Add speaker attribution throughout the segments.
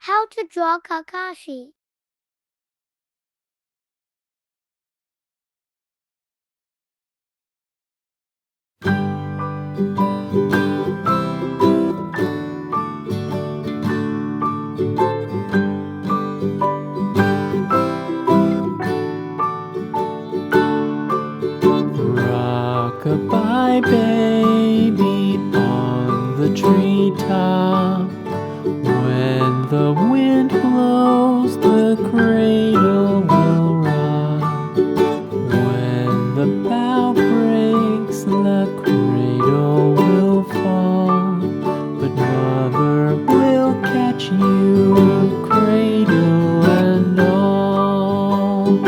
Speaker 1: How to draw Kakashi.
Speaker 2: Rock-a-bye baby on the treetop. When the wind blows, the cradle will rock. When the bough breaks, the cradle will fall. But mother will catch you, cradle and all.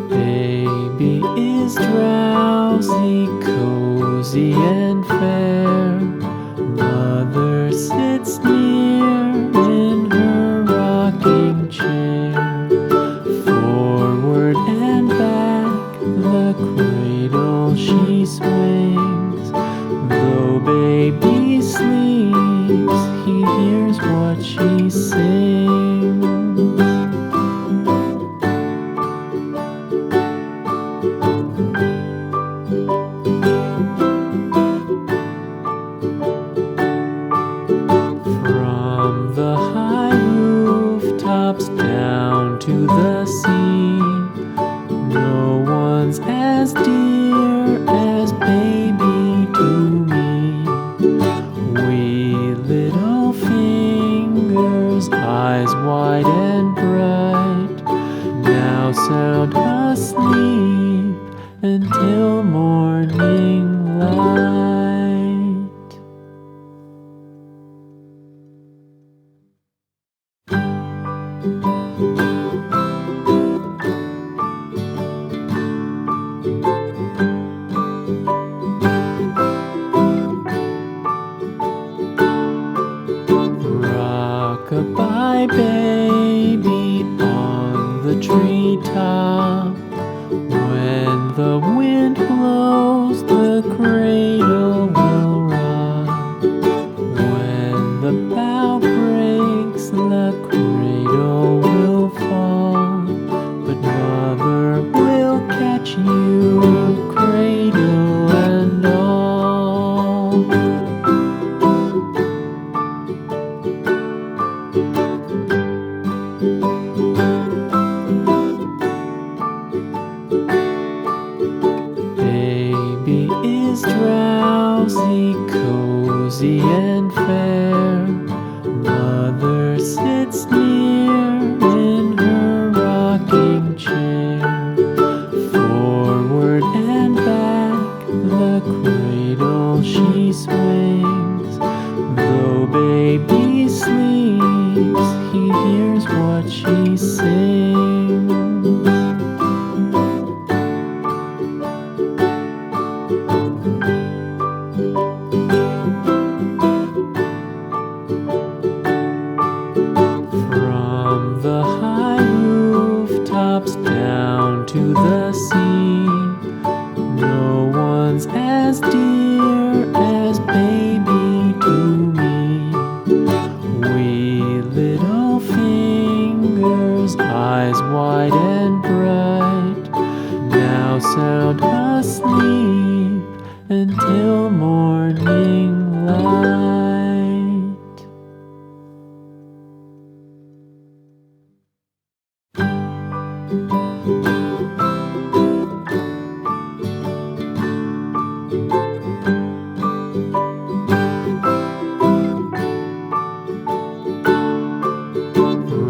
Speaker 2: Baby is drowsy, cozy and fair. Mother sits near in her rocking chair. Forward and back, the cradle she swings. Though baby sleeps, he hears what she sings. From the high rooftops down to the sea, no one's as dear as baby to me. Wee little fingers, eyes wide and bright, now sound asleep until morning light. Rock-a-bye baby on the treetop. When the wind blows, the cradle will rock. When the bough breaks, the cradle will fall. But mother will catch you, cradle and all. Baby is drowsy, cozy and fair. Mother sits near in her rocking chair. Forward and back, the cradle she swings. Though baby sleeps, he hears what she sings. From the high rooftops down to the sea, no one's as dear as baby to me. Wee little fingers, eyes wide and bright, now sound asleep until morning light.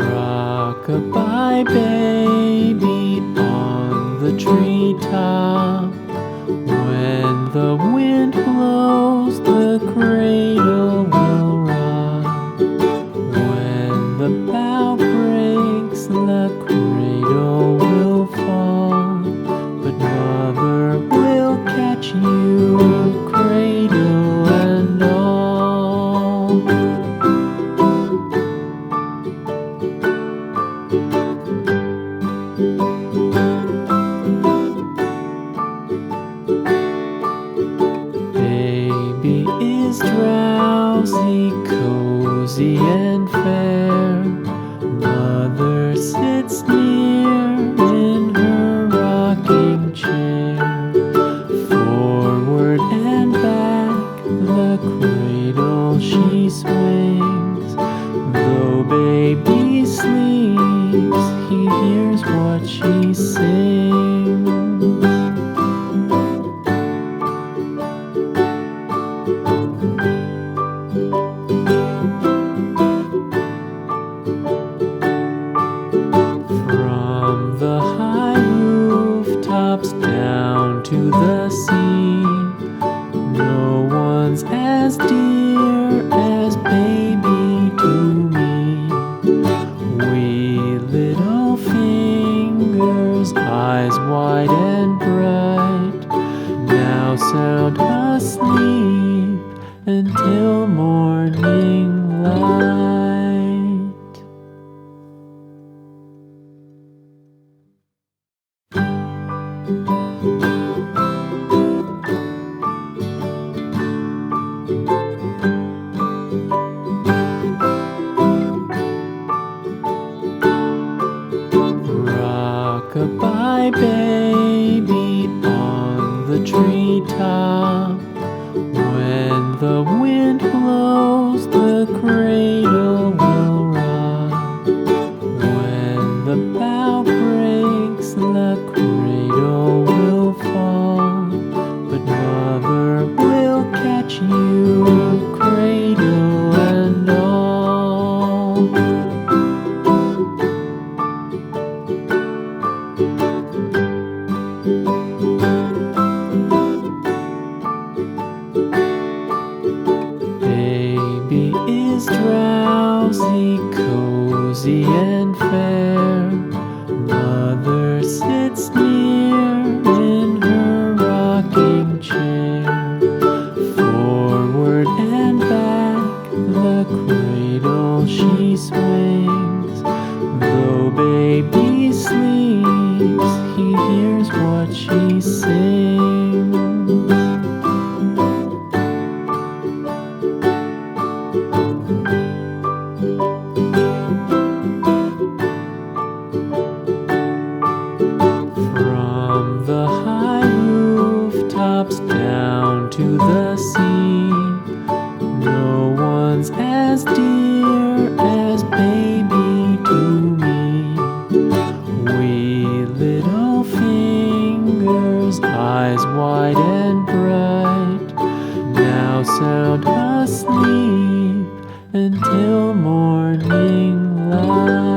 Speaker 2: Rock-a-bye baby on the treetop. When the wind blows, the cradle will rock. When the bough breaks, the cradle will fall. But mother will catch you, cradle and all. he hears what she sings. From the high rooftops down to the sea, no one's as dear as baby to me. Wee little fingers, eyes wide and bright, now sound asleep until morning light. Rock-a-bye baby on the treetop. When the wind blows, the cradle will rock. When the bough breaks, the cradle will fall. But mother will catch you, cradle and all. Baby is drowsy, cozy and fair. Mother sits near in her rocking chair. Forward and back, the cradle she swings. Though baby sleeps, he hears what she sings. From the high rooftops down to the sea, no one's as dear as baby to me. Wee little fingers, eyes wide and bright, now sound asleep until morning light.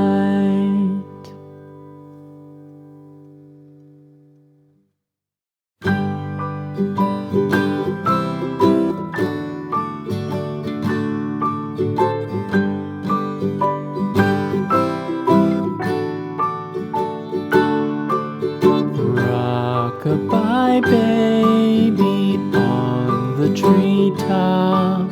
Speaker 2: Rock-a-bye baby on the treetop.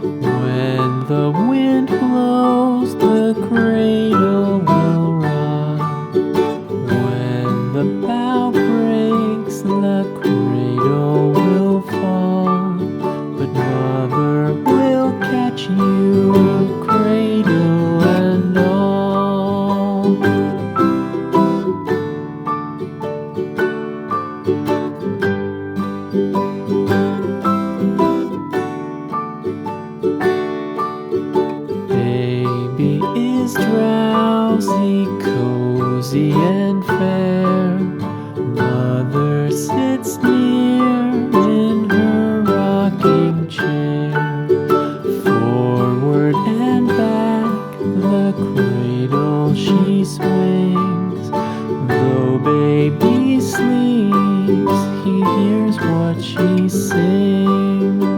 Speaker 2: When the wind blows, the cradle will rock. When the bough breaks, the cradle will fall. But mother will catch you, cradle and all. Baby is drowsy, cozy and fair. Mother sits near in her rocking chair. Forward and back, the cradle she swings. Though baby sleeps, he hears what she sings.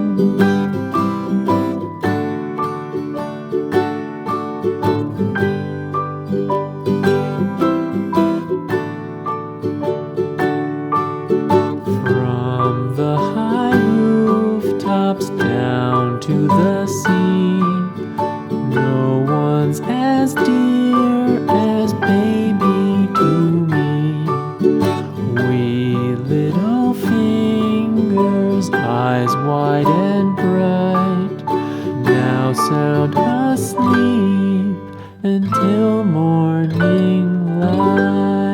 Speaker 2: From the high rooftops down to the sea, no one's as dear as baby to me. Wee little fingers, eyes wide and bright, now sound asleep until morning light.